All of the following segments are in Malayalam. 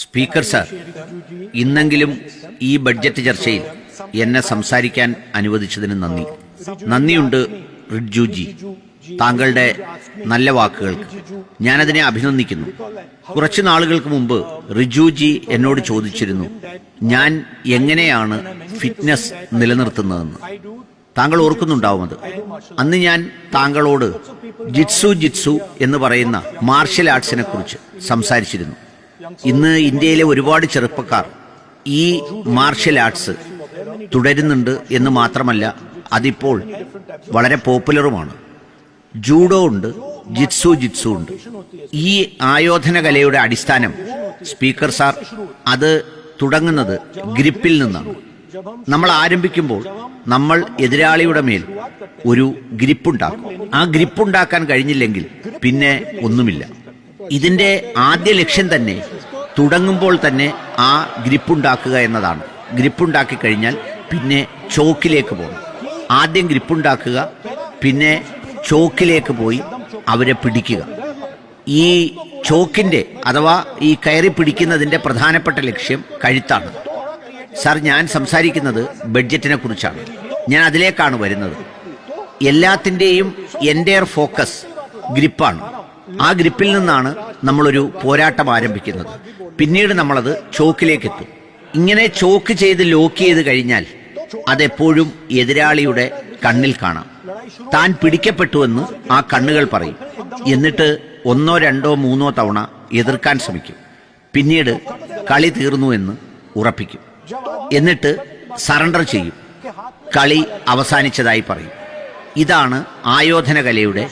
സ്പീക്കർ സാർ, ഇന്നെങ്കിലും ഈ ബഡ്ജറ്റ് ചർച്ചയിൽ എന്നെ സംസാരിക്കാൻ അനുവദിച്ചതിന് നന്ദിയുണ്ട് റിഡ്ജുജി. താങ്കളുടെ നല്ല വാക്കുകൾക്ക് ഞാനതിനെ അഭിനന്ദിക്കുന്നു. കുറച്ചു നാളുകൾക്ക് മുമ്പ് റിജുജി എന്നോട് ചോദിച്ചിരുന്നു ഞാൻ എങ്ങനെയാണ് ഫിറ്റ്നസ് നിലനിർത്തുന്നതെന്ന്. താങ്കൾ ഓർക്കുന്നുണ്ടാവും അത്. അന്ന് ഞാൻ താങ്കളോട് ജിറ്റ്സു എന്ന് പറയുന്ന മാർഷൽ ആർട്സിനെ കുറിച്ച് സംസാരിച്ചിരുന്നു. ഇന്ന് ഇന്ത്യയിലെ ഒരുപാട് ചെറുപ്പക്കാർ ഈ മാർഷൽ ആർട്സ് തുടരുന്നുണ്ട് എന്ന് മാത്രമല്ല, അതിപ്പോൾ വളരെ പോപ്പുലറുമാണ്. ജൂഡോ ഉണ്ട്, ജിറ്റ്സു ഉണ്ട്. ഈ ആയോധന കലയുടെ അടിസ്ഥാനം സ്പീക്കർ സാർ, അത് തുടങ്ങുന്നത് ഗ്രിപ്പിൽ നിന്നാണ്. നമ്മൾ ആരംഭിക്കുമ്പോൾ നമ്മൾ എതിരാളിയുടെ മേൽ ഒരു ഗ്രിപ്പുണ്ടാക്കും. ആ ഗ്രിപ്പുണ്ടാക്കാൻ കഴിഞ്ഞില്ലെങ്കിൽ പിന്നെ ഒന്നുമില്ല. ഇതിന്റെ ആദ്യ ലക്ഷ്യം തന്നെ തുടങ്ങുമ്പോൾ തന്നെ ആ ഗ്രിപ്പുണ്ടാക്കുക എന്നതാണ്. ഗ്രിപ്പുണ്ടാക്കി കഴിഞ്ഞാൽ പിന്നെ ചോക്കിലേക്ക് പോകണം. ആദ്യം ഗ്രിപ്പുണ്ടാക്കുക, പിന്നെ ചോക്കിലേക്ക് പോയി അവരെ പിടിക്കുക. ഈ ചോക്കിന്റെ അഥവാ ഈ കയറി പിടിക്കുന്നതിന്റെ പ്രധാനപ്പെട്ട ലക്ഷ്യം കഴുത്താണ്. സാർ, ഞാൻ സംസാരിക്കുന്നത് ബഡ്ജറ്റിനെ കുറിച്ചാണ്. ഞാൻ അതിലേക്കാണ് വരുന്നത്. എല്ലാത്തിൻ്റെയും എൻ്റയർ ഫോക്കസ് ഗ്രിപ്പാണ്. ആ ഗ്രിപ്പിൽ നിന്നാണ് നമ്മളൊരു പോരാട്ടം ആരംഭിക്കുന്നത്. പിന്നീട് നമ്മളത് ചോക്കിലേക്ക് എത്തും. ഇങ്ങനെ ചോക്ക് ചെയ്ത് ലോക്ക് ചെയ്ത് കഴിഞ്ഞാൽ അതെപ്പോഴും എതിരാളിയുടെ കണ്ണിൽ കാണാം. താൻ പിടിക്കപ്പെട്ടുവെന്ന് ആ കണ്ണുകൾ പറയും. എന്നിട്ട് 1, 2, 3 തവണ എതിർക്കാൻ ശ്രമിക്കും. പിന്നീട് കളി തീർന്നു എന്ന് ഉറപ്പിക്കും. എന്നിട്ട് സറണ്ടർ ചെയ്യും. കളി അവസാനിച്ചതായി പറയും. ഇതാണ് ആയോധന കലയുടെ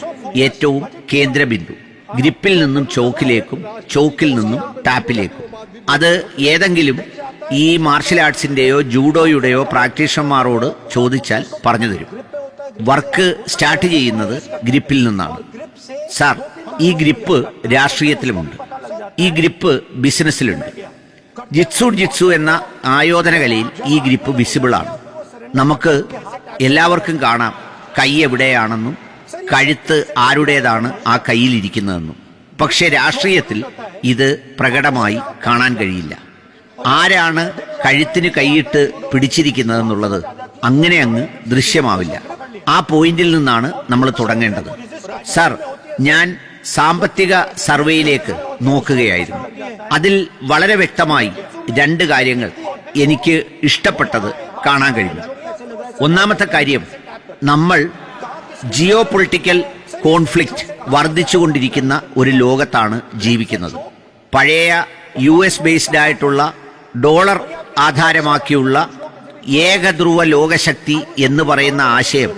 ഏറ്റവും കേന്ദ്രബിന്ദു. ഗ്രിപ്പിൽ നിന്നും ചോക്കിലേക്കും, ചോക്കിൽ നിന്നും ടാപ്പിലേക്കും. അത് ഏതെങ്കിലും ഈ മാർഷൽ ആർട്സിന്റെയോ ജൂഡോയുടെയോ പ്രാക്ടീഷണർമാരോട് ചോദിച്ചാൽ പറഞ്ഞു തരും. വർക്ക് സ്റ്റാർട്ട് ചെയ്യുന്നത് ഗ്രിപ്പിൽ നിന്നാണ്. സാർ, ഈ ഗ്രിപ്പ് രാഷ്ട്രീയത്തിലുമുണ്ട്, ഈ ഗ്രിപ്പ് ബിസിനസ്സിലുണ്ട്. ജിറ്റ്സു എന്ന ആയോധന കലയിൽ ഈ ഗ്രിപ്പ് വിസിബിൾ ആണ്. നമുക്ക് എല്ലാവർക്കും കാണാം കൈ എവിടെയാണെന്നും കഴുത്ത് ആരുടേതാണ് ആ കയ്യിലിരിക്കുന്നതെന്നും. പക്ഷെ രാഷ്ട്രീയത്തിൽ ഇത് പ്രകടമായി കാണാൻ കഴിയില്ല. ആരാണ് കഴുത്തിന് കൈയിട്ട് പിടിച്ചിരിക്കുന്നതെന്നുള്ളത് അങ്ങനെ അങ്ങ് ദൃശ്യമാവില്ല. ആ പോയിന്റിൽ നിന്നാണ് നമ്മൾ തുടങ്ങേണ്ടത്. സാർ, ഞാൻ സാമ്പത്തിക സർവേയിലേക്ക് നോക്കുകയായിരുന്നു. അതിൽ വളരെ വ്യക്തമായി 2 കാര്യങ്ങൾ എനിക്ക് ഇഷ്ടപ്പെട്ടത് കാണാൻ കഴിഞ്ഞു. ഒന്നാമത്തെ കാര്യം, നമ്മൾ ജിയോ പൊളിറ്റിക്കൽ കോൺഫ്ലിക്റ്റ് വർദ്ധിച്ചുകൊണ്ടിരിക്കുന്ന ഒരു ലോകത്താണ് ജീവിക്കുന്നത്. പഴയ US ബേസ്ഡ് ആയിട്ടുള്ള ഡോളർ ആധാരമാക്കിയുള്ള ഏകധ്രുവ ലോകശക്തി എന്ന് പറയുന്ന ആശയം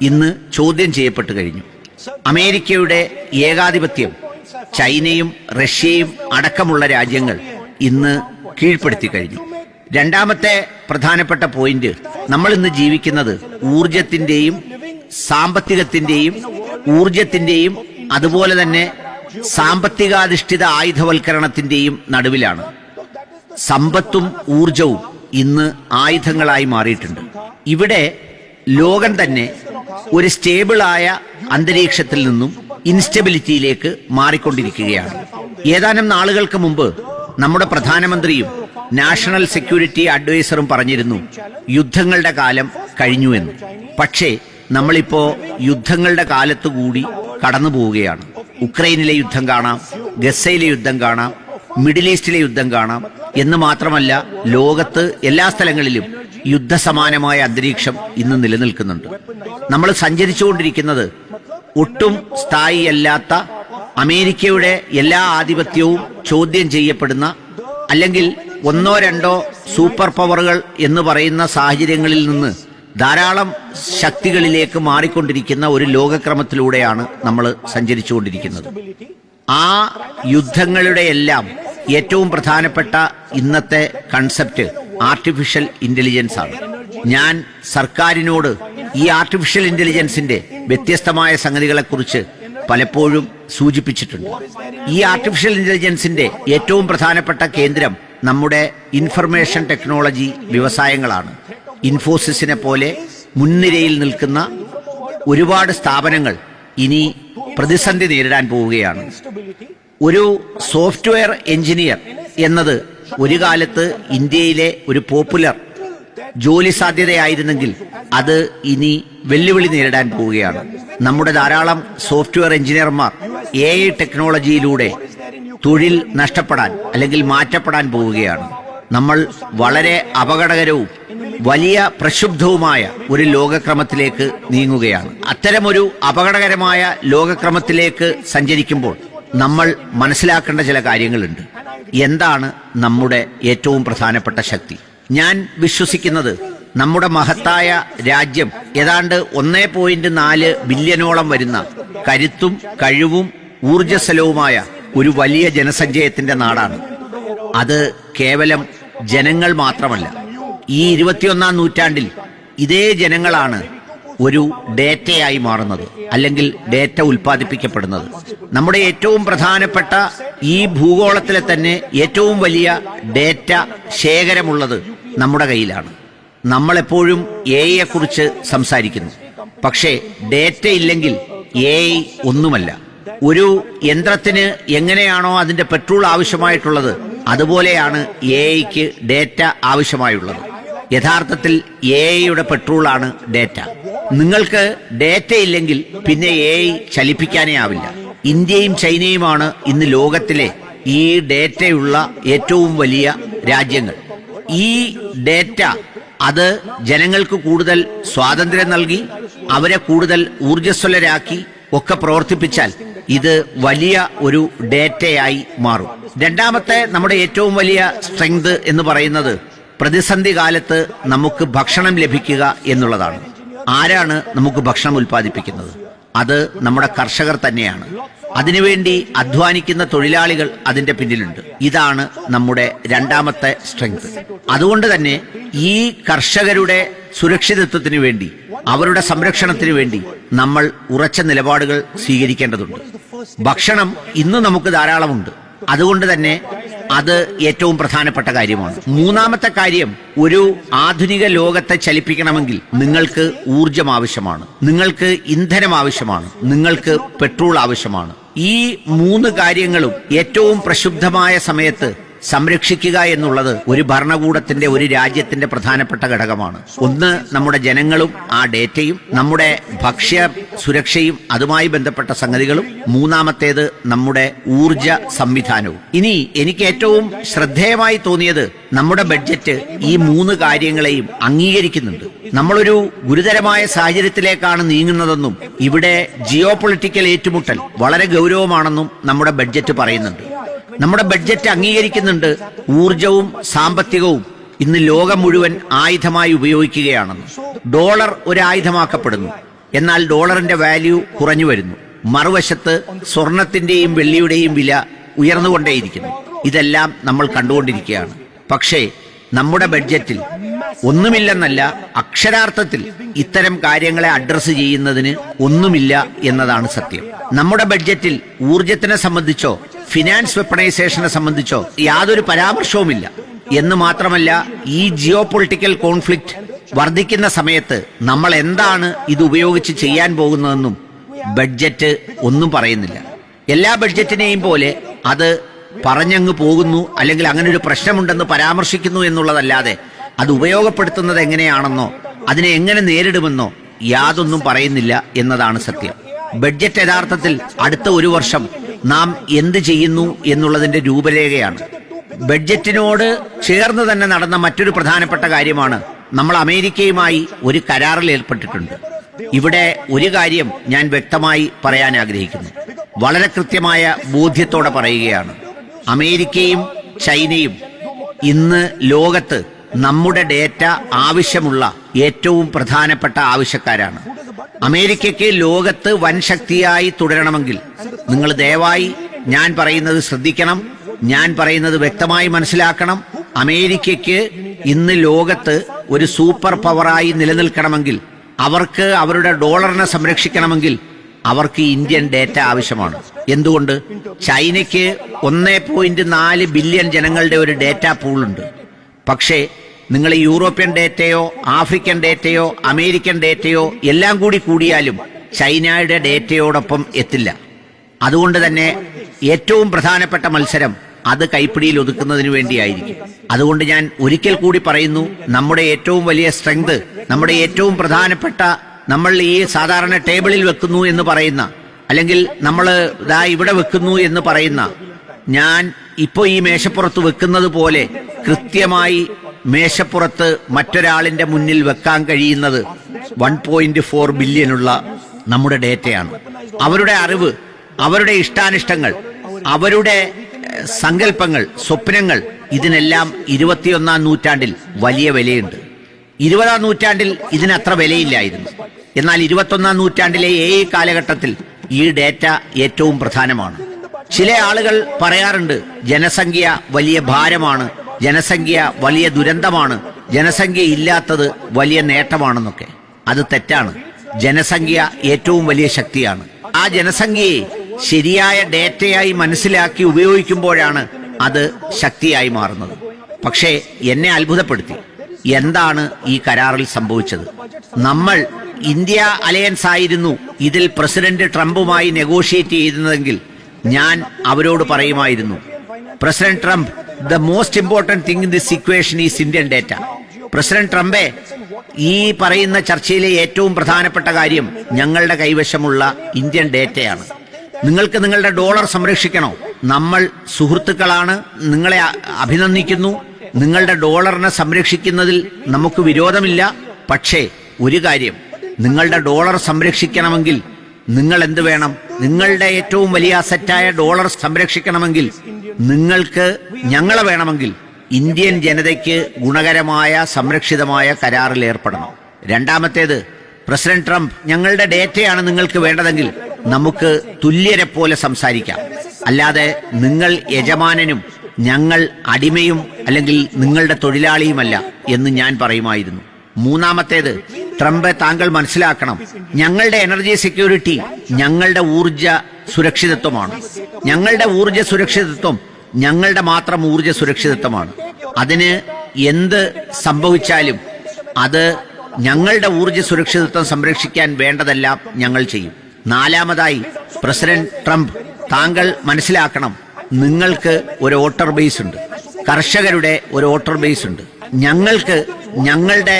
ഇന്ന് ചോദ്യം ചെയ്യപ്പെട്ടു കഴിഞ്ഞു. അമേരിക്കയുടെ ഏകാധിപത്യം ചൈനയും റഷ്യയും അടക്കമുള്ള രാജ്യങ്ങൾ ഇന്ന് കീഴ്പ്പെടുത്തി കഴിഞ്ഞു. രണ്ടാമത്തെ പ്രധാനപ്പെട്ട പോയിന്റ്, നമ്മൾ ഇന്ന് ജീവിക്കുന്നത് ഊർജത്തിന്റെയും സാമ്പത്തികത്തിന്റെയും ഊർജത്തിന്റെയും അതുപോലെ തന്നെ സാമ്പത്തികാധിഷ്ഠിത ആയുധവൽക്കരണത്തിന്റെയും നടുവിലാണ്. സമ്പത്തും ഊർജവും ഇന്ന് ആയുധങ്ങളായി മാറിയിട്ടുണ്ട്. ഇവിടെ ലോകം തന്നെ ഒരു സ്റ്റേബിളായ അന്തരീക്ഷത്തിൽ നിന്നും ഇൻസ്റ്റെബിലിറ്റിയിലേക്ക് മാറിക്കൊണ്ടിരിക്കുകയാണ്. ഏതാനും നാളുകൾക്ക് മുമ്പ് നമ്മുടെ പ്രധാനമന്ത്രിയും നാഷണൽ സെക്യൂരിറ്റി അഡ്വൈസറും പറഞ്ഞിരുന്നു യുദ്ധങ്ങളുടെ കാലം കഴിഞ്ഞു എന്ന്. പക്ഷേ നമ്മളിപ്പോ യുദ്ധങ്ങളുടെ കാലത്തുകൂടി കടന്നു പോവുകയാണ്. ഉക്രൈനിലെ യുദ്ധം കാണാം, ഗസയിലെ യുദ്ധം കാണാം, മിഡിൽ ഈസ്റ്റിലെ യുദ്ധം കാണാം എന്ന് മാത്രമല്ല, ലോകത്ത് എല്ലാ സ്ഥലങ്ങളിലും യുദ്ധസമാനമായ അന്തരീക്ഷം ഇന്ന് നിലനിൽക്കുന്നുണ്ട്. നമ്മൾ സഞ്ചരിച്ചുകൊണ്ടിരിക്കുന്നത് ഒട്ടും സ്ഥായിയല്ലാത്ത, അമേരിക്കയുടെ എല്ലാ ആധിപത്യവും ചോദ്യം ചെയ്യപ്പെടുന്ന, അല്ലെങ്കിൽ 1, 2 സൂപ്പർ പവറുകൾ എന്ന് പറയുന്ന സാഹചര്യങ്ങളിൽ നിന്ന് ധാരാളം ശക്തികളിലേക്ക് മാറിക്കൊണ്ടിരിക്കുന്ന ഒരു ലോകക്രമത്തിലൂടെയാണ് നമ്മൾ സഞ്ചരിച്ചുകൊണ്ടിരിക്കുന്നത്. ആ യുദ്ധങ്ങളുടെ എല്ലാം ഏറ്റവും പ്രധാനപ്പെട്ട ഇന്നത്തെ കൺസെപ്റ്റ് ആർട്ടിഫിഷ്യൽ ഇന്റലിജൻസ് ആണ്. ഞാൻ സർക്കാരിനോട് ഈ ആർട്ടിഫിഷ്യൽ ഇന്റലിജൻസിന്റെ വ്യത്യസ്തമായ സംഗതികളെക്കുറിച്ച് പലപ്പോഴും സൂചിപ്പിച്ചിട്ടുണ്ട്. ഈ ആർട്ടിഫിഷ്യൽ ഇന്റലിജൻസിന്റെ ഏറ്റവും പ്രധാനപ്പെട്ട കേന്ദ്രം നമ്മുടെ ഇൻഫർമേഷൻ ടെക്നോളജി വ്യവസായങ്ങളാണ്. ഇൻഫോസിസിനെ പോലെ മുൻനിരയിൽ നിൽക്കുന്ന ഒരുപാട് സ്ഥാപനങ്ങൾ ഇനി പ്രതിസന്ധി നേരിടാൻ പോവുകയാണ്. ഒരു സോഫ്റ്റ്വെയർ എഞ്ചിനീയർ എന്നത് ഒരു കാലത്ത് ഇന്ത്യയിലെ ഒരു പോപ്പുലർ ജോലി സാധ്യതയായിരുന്നെങ്കിൽ അത് ഇനി വെല്ലുവിളി നേരിടാൻ പോവുകയാണ്. നമ്മുടെ ധാരാളം സോഫ്റ്റ്വെയർ എഞ്ചിനീയർമാർ AI ടെക്നോളജിയിലൂടെ തൊഴിൽ നഷ്ടപ്പെടാൻ അല്ലെങ്കിൽ മാറ്റപ്പെടാൻ പോവുകയാണ്. നമ്മൾ വളരെ അപകടകരവും വലിയ പ്രക്ഷുബ്ധവുമായ ഒരു ലോകക്രമത്തിലേക്ക് നീങ്ങുകയാണ്. അത്തരമൊരു അപകടകരമായ ലോകക്രമത്തിലേക്ക് സഞ്ചരിക്കുമ്പോൾ നമ്മൾ മനസ്സിലാക്കേണ്ട ചില കാര്യങ്ങളുണ്ട്. എന്താണ് നമ്മുടെ ഏറ്റവും പ്രധാനപ്പെട്ട ശക്തി? ഞാൻ വിശ്വസിക്കുന്നത് നമ്മുടെ മഹത്തായ രാജ്യം ഏതാണ്ട് 1.4 ബില്യണോളം വരുന്ന കരുത്തും കഴിവും ഊർജ്ജസ്വലവുമായ ഒരു വലിയ ജനസഞ്ചയത്തിന്റെ നാടാണ്. അത് കേവലം ജനങ്ങൾ മാത്രമല്ല, ഈ 21ാം നൂറ്റാണ്ടിൽ ഇതേ ജനങ്ങളാണ് ഒരു ഡേറ്റയായി മാറുന്നത്, അല്ലെങ്കിൽ ഡേറ്റ ഉൽപ്പാദിപ്പിക്കപ്പെടുന്നത്. നമ്മുടെ ഏറ്റവും പ്രധാനപ്പെട്ട ഈ ഭൂഗോളത്തിലെ തന്നെ ഏറ്റവും വലിയ ഡേറ്റ ശേഖരമുള്ളത് നമ്മുടെ കയ്യിലാണ്. നമ്മളെപ്പോഴും AI കുറിച്ച് സംസാരിക്കുന്നു, പക്ഷേ ഡേറ്റ ഇല്ലെങ്കിൽ AI ഒന്നുമല്ല. ഒരു യന്ത്രത്തിന് എങ്ങനെയാണോ അതിന്റെ പെട്രോൾ ആവശ്യമായിട്ടുള്ളത്, അതുപോലെയാണ് AIക്ക് ഡേറ്റ ആവശ്യമായുള്ളത്. യഥാർത്ഥത്തിൽ AIയുടെ പെട്രോളാണ് ഡേറ്റ. നിങ്ങൾക്ക് ഡേറ്റ ഇല്ലെങ്കിൽ പിന്നെ AI ചലിപ്പിക്കാനേ ആവില്ല. ഇന്ത്യയും ചൈനയുമാണ് ഇന്ന് ലോകത്തിലെ ഈ ഡേറ്റയുള്ള ഏറ്റവും വലിയ രാജ്യങ്ങൾ. ഈ ഡേറ്റ അത് ജനങ്ങൾക്ക് കൂടുതൽ സ്വാതന്ത്ര്യം നൽകി അവരെ കൂടുതൽ ഊർജ്ജസ്വലരാക്കി ഒക്കെ പ്രവർത്തിപ്പിച്ചാൽ ഇത് വലിയ ഒരു ഡേറ്റയായി മാറും. രണ്ടാമത്തെ നമ്മുടെ ഏറ്റവും വലിയ സ്ട്രെങ്ത് എന്ന് പറയുന്നത് പ്രതിസന്ധി കാലത്ത് നമുക്ക് ഭക്ഷണം ലഭിക്കുക എന്നുള്ളതാണ്. ആരാണ് നമുക്ക് ഭക്ഷണം ഉൽപ്പാദിപ്പിക്കുന്നത്? അത് നമ്മുടെ കർഷകർ തന്നെയാണ്. അതിനുവേണ്ടി അധ്വാനിക്കുന്ന തൊഴിലാളികൾ അതിന്റെ പിന്നിലുണ്ട്. ഇതാണ് നമ്മുടെ രണ്ടാമത്തെ സ്ട്രെങ്ത്. അതുകൊണ്ട് തന്നെ ഈ കർഷകരുടെ സുരക്ഷിതത്വത്തിന് വേണ്ടി, അവരുടെ സംരക്ഷണത്തിന് വേണ്ടി നമ്മൾ ഉറച്ച നിലപാടുകൾ സ്വീകരിക്കേണ്ടതുണ്ട്. ഭക്ഷണം ഇന്ന് നമുക്ക് ധാരാളമുണ്ട്, അതുകൊണ്ട് തന്നെ അത് ഏറ്റവും പ്രധാനപ്പെട്ട കാര്യമാണ്. മൂന്നാമത്തെ കാര്യം, ഒരു ആധുനിക ലോകത്തെ ചലിപ്പിക്കണമെങ്കിൽ നിങ്ങൾക്ക് ഊർജം ആവശ്യമാണ്, നിങ്ങൾക്ക് ഇന്ധനം ആവശ്യമാണ്, നിങ്ങൾക്ക് പെട്രോൾ ആവശ്യമാണ്. ഈ 3 കാര്യങ്ങളും ഏറ്റവും പ്രക്ഷുബ്ധമായ സമയത്ത് സംരക്ഷിക്കുക എന്നുള്ളത് ഒരു ഭരണകൂടത്തിന്റെ, ഒരു രാജ്യത്തിന്റെ പ്രധാനപ്പെട്ട ഘടകമാണ്. ഒന്ന് നമ്മുടെ ജനങ്ങളും ആ ഡേറ്റയും, നമ്മുടെ ഭക്ഷ്യ സുരക്ഷയും അതുമായി ബന്ധപ്പെട്ട സംഗതികളും, മൂന്നാമത്തേത് നമ്മുടെ ഊർജ സംവിധാനവും. ഇനി എനിക്ക് ഏറ്റവും ശ്രദ്ധേയമായി തോന്നിയത് നമ്മുടെ ബഡ്ജറ്റ് ഈ 3 കാര്യങ്ങളെയും അംഗീകരിക്കുന്നുണ്ട്. നമ്മളൊരു ഗുരുതരമായ സാഹചര്യത്തിലേക്കാണ് നീങ്ങുന്നതെന്നും ഇവിടെ ജിയോ പൊളിറ്റിക്കൽ ഏറ്റുമുട്ടൽ വളരെ ഗൗരവമാണെന്നും നമ്മുടെ ബഡ്ജറ്റ് പറയുന്നുണ്ട്. നമ്മുടെ ബഡ്ജറ്റ് അംഗീകരിക്കുന്നുണ്ട് ഊർജവും സാമ്പത്തികവും ഇന്ന് ലോകം മുഴുവൻ ആയുധമായി ഉപയോഗിക്കുകയാണെന്ന്. ഡോളർ ഒരു ആയുധമാക്കപ്പെടുന്നു, എന്നാൽ ഡോളറിന്റെ വാല്യൂ കുറഞ്ഞു വരുന്നു. മറുവശത്ത് സ്വർണത്തിന്റെയും വെള്ളിയുടെയും വില ഉയർന്നുകൊണ്ടേയിരിക്കുന്നു. ഇതെല്ലാം നമ്മൾ കണ്ടുകൊണ്ടിരിക്കുകയാണ്. പക്ഷേ നമ്മുടെ ബഡ്ജറ്റിൽ ഒന്നുമില്ലെന്നല്ല, അക്ഷരാർത്ഥത്തിൽ ഇത്തരം കാര്യങ്ങളെ അഡ്രസ് ചെയ്യുന്നതിന് ഒന്നുമില്ല എന്നതാണ് സത്യം. നമ്മുടെ ബഡ്ജറ്റിൽ ഊർജത്തിനെ സംബന്ധിച്ചോ ഫിനാൻസ് വെപ്പണൈസേഷനെ സംബന്ധിച്ചോ യാതൊരു പരാമർശവുമില്ല. എന്ന് മാത്രമല്ല, ഈ ജിയോ പൊളിറ്റിക്കൽ കോൺഫ്ലിക്റ്റ് വർദ്ധിക്കുന്ന സമയത്ത് നമ്മൾ എന്താണ് ഇത് ഉപയോഗിച്ച് ചെയ്യാൻ പോകുന്നതെന്നും ബഡ്ജറ്റ് ഒന്നും പറയുന്നില്ല. എല്ലാ ബഡ്ജറ്റിനെയും പോലെ അത് പറഞ്ഞങ്ങ് പോകുന്നു, അല്ലെങ്കിൽ അങ്ങനെ ഒരു പ്രശ്നമുണ്ടെന്ന് പരാമർശിക്കുന്നു എന്നുള്ളതല്ലാതെ അത് ഉപയോഗപ്പെടുത്തുന്നത് എങ്ങനെയാണെന്നോ അതിനെ എങ്ങനെ നേരിടുമെന്നോ യാതൊന്നും പറയുന്നില്ല എന്നതാണ് സത്യം. ബഡ്ജറ്റ് യഥാർത്ഥത്തിൽ അടുത്ത 1 വർഷം നാം എന്ത് ചെയ്യുന്നു എന്നുള്ളതിന്റെ രൂപരേഖയാണ്. ബഡ്ജറ്റിനോട് ചേർന്ന് തന്നെ നടന്ന മറ്റൊരു പ്രധാനപ്പെട്ട കാര്യമാണ്, നമ്മൾ അമേരിക്കയുമായി ഒരു കരാറിൽ ഏർപ്പെട്ടിട്ടുണ്ട്. ഇവിടെ ഒരു കാര്യം ഞാൻ വ്യക്തമായി പറയാൻ ആഗ്രഹിക്കുന്നു, വളരെ കൃത്യമായ ബോധ്യത്തോടെ പറയുകയാണ്. അമേരിക്കയും ചൈനയും ഇന്ന് ലോകത്ത് നമ്മുടെ ഡേറ്റ ആവശ്യമുള്ള ഏറ്റവും പ്രധാനപ്പെട്ട ആവശ്യക്കാരാണ്. അമേരിക്കയ്ക്ക് ലോകത്ത് വൻ ശക്തിയായി തുടരണമെങ്കിൽ നിങ്ങൾ ദയവായി ഞാൻ പറയുന്നത് ശ്രദ്ധിക്കണം, ഞാൻ പറയുന്നത് വ്യക്തമായി മനസ്സിലാക്കണം. അമേരിക്കയ്ക്ക് ഇന്ന് ലോകത്ത് ഒരു സൂപ്പർ പവറായി നിലനിൽക്കണമെങ്കിൽ, അവർക്ക് അവരുടെ ഡോളറിനെ സംരക്ഷിക്കണമെങ്കിൽ അവർക്ക് ഇന്ത്യൻ ഡേറ്റ ആവശ്യമാണ്. എന്തുകൊണ്ട്? ചൈനയ്ക്ക് 1.4 ബില്യൺ ജനങ്ങളുടെ ഒരു ഡേറ്റ പൂളുണ്ട്. പക്ഷേ നിങ്ങൾ യൂറോപ്യൻ ഡേറ്റയോ ആഫ്രിക്കൻ ഡേറ്റയോ അമേരിക്കൻ ഡേറ്റയോ എല്ലാം കൂടിയാലും ചൈനയുടെ ഡേറ്റയോടൊപ്പം എത്തില്ല. അതുകൊണ്ട് തന്നെ ഏറ്റവും പ്രധാനപ്പെട്ട മത്സരം അത് കൈപ്പിടിയിൽ ഒതുക്കുന്നതിന് വേണ്ടിയായിരിക്കും. അതുകൊണ്ട് ഞാൻ ഒരിക്കൽ കൂടി പറയുന്നു, നമ്മുടെ ഏറ്റവും വലിയ സ്ട്രെങ്ത്, നമ്മുടെ ഏറ്റവും പ്രധാനപ്പെട്ട, നമ്മൾ ഈ സാധാരണ ടേബിളിൽ വെക്കുന്നു എന്ന് പറയുന്ന, അല്ലെങ്കിൽ നമ്മൾ ദാ ഇവിടെ വെക്കുന്നു എന്ന് പറയുന്ന, ഞാൻ ഇപ്പോ ഈ മേശപ്പുറത്ത് വെക്കുന്നത് പോലെ കൃത്യമായി മേശപ്പുറത്ത് മറ്റൊരാളിന്റെ മുന്നിൽ വെക്കാൻ കഴിയുന്നത് 1.4 ബില്യനുള്ള നമ്മുടെ ഡേറ്റയാണ്. അവരുടെ അറിവ്, അവരുടെ ഇഷ്ടാനിഷ്ടങ്ങൾ, അവരുടെ സങ്കല്പങ്ങൾ, സ്വപ്നങ്ങൾ, ഇതിനെല്ലാം 21ാം നൂറ്റാണ്ടിൽ വലിയ വിലയുണ്ട്. 20ാം നൂറ്റാണ്ടിൽ ഇതിനത്ര വിലയില്ലായിരുന്നു. എന്നാൽ 21ാം നൂറ്റാണ്ടിലെ AI കാലഘട്ടത്തിൽ ഈ ഡേറ്റ ഏറ്റവും പ്രധാനമാണ്. ചില ആളുകൾ പറയാറുണ്ട്, ജനസംഖ്യ വലിയ ഭാരമാണ്, ജനസംഖ്യ വലിയ ദുരന്തമാണ്, ജനസംഖ്യ ഇല്ലാത്തത് വലിയ നേട്ടമാണെന്നൊക്കെ. അത് തെറ്റാണ്. ജനസംഖ്യ ഏറ്റവും വലിയ ശക്തിയാണ്. ആ ജനസംഖ്യയെ ശരിയായ ഡേറ്റയായി മനസ്സിലാക്കി ഉപയോഗിക്കുമ്പോഴാണ് അത് ശക്തിയായി മാറുന്നത്. പക്ഷേ എന്നെ അത്ഭുതപ്പെടുത്തി എന്താണ് ഈ കരാറിൽ സംഭവിച്ചത്. നമ്മൾ ഇന്ത്യ അലയൻസ് ആയിരുന്നു ഇതിൽ പ്രസിഡന്റ് ട്രംപുമായി നെഗോഷിയേറ്റ് ചെയ്യുന്നതെങ്കിൽ ഞാൻ അവരോട് പറയുമായിരുന്നു, president Trump, the most important thing in this equation is Indian data. President ട്രംപെ, ഈ പറയുന്ന ചർച്ചയിലെ ഏറ്റവും പ്രധാനപ്പെട്ട കാര്യം ഞങ്ങളുടെ കൈവശമുള്ള ഇന്ത്യൻ ഡേറ്റയാണ്. നിങ്ങൾക്ക് നിങ്ങളുടെ ഡോളർ സംരക്ഷിക്കണോ? നമ്മൾ സുഹൃത്തുക്കളാണ്, നിങ്ങളെ അഭിനന്ദിക്കുന്നു. നിങ്ങളുടെ ഡോളറിനെ സംരക്ഷിക്കുന്നതിൽ നമുക്ക് വിരോധമില്ല. പക്ഷേ ഒരു കാര്യം, നിങ്ങളുടെ ഡോളർ സംരക്ഷിക്കണമെങ്കിൽ നിങ്ങൾ എന്ത് വേണം? നിങ്ങളുടെ ഏറ്റവും വലിയ അസറ്റായ ഡോളർ സംരക്ഷിക്കണമെങ്കിൽ നിങ്ങൾക്ക് ഞങ്ങളെ വേണമെങ്കിൽ ഇന്ത്യൻ ജനതയ്ക്ക് ഗുണകരമായ സംരക്ഷിതമായ കരാറിൽ ഏർപ്പെടണം. രണ്ടാമത്തേത്, പ്രസിഡന്റ് ട്രംപ്, ഞങ്ങളുടെ ഡേറ്റയാണ് നിങ്ങൾക്ക് വേണ്ടതെങ്കിൽ നമുക്ക് തുല്യരെ പോലെ സംസാരിക്കാം. അല്ലാതെ നിങ്ങൾ യജമാനനും ഞങ്ങൾ അടിമയും അല്ലെങ്കിൽ നിങ്ങളുടെ തൊഴിലാളിയുമല്ല എന്ന് ഞാൻ പറയുമായിരുന്നു. മൂന്നാമത്തേത്, ട്രംപ്, താങ്കൾ മനസ്സിലാക്കണം, ഞങ്ങളുടെ എനർജി സെക്യൂരിറ്റി ഞങ്ങളുടെ ഊർജ സുരക്ഷിതത്വമാണ്. ഞങ്ങളുടെ ഊർജ സുരക്ഷിതത്വം ഞങ്ങളുടെ മാത്രം ഊർജ സുരക്ഷിതത്വമാണ്. അതിന് എന്ത് സംഭവിച്ചാലും അത് ഞങ്ങളുടെ ഊർജ സുരക്ഷിതത്വം സംരക്ഷിക്കാൻ വേണ്ടതെല്ലാം ഞങ്ങൾ ചെയ്യും. നാലാമതായി, പ്രസിഡന്റ് ട്രംപ്, താങ്കൾ മനസ്സിലാക്കണം, നിങ്ങൾക്ക് ഒരു വോട്ടർ ബേസ് ഉണ്ട്, കർഷകരുടെ ഒരു വോട്ടർ ബേസ് ഉണ്ട്. ഞങ്ങൾക്ക് ഞങ്ങളുടെ